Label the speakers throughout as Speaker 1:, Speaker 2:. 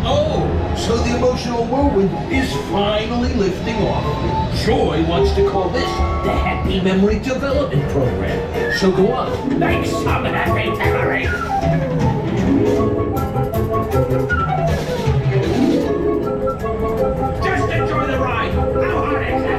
Speaker 1: Oh, so the emotional whirlwind is finally lifting off. Joy wants to call this the Happy Memory Development Program. So go on, make some happy memories. Just enjoy the ride. How hard is it?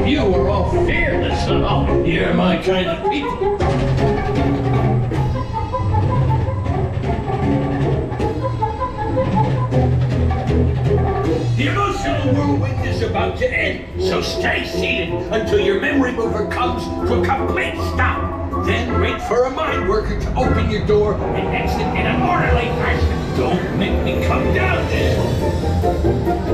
Speaker 1: You are all fearless and all. You're my kind of people. The emotional whirlwind is about to end, so stay seated until your memory mover comes to a complete stop. Then wait for a mind worker to open your door and exit in an orderly fashion. Don't make me come down there.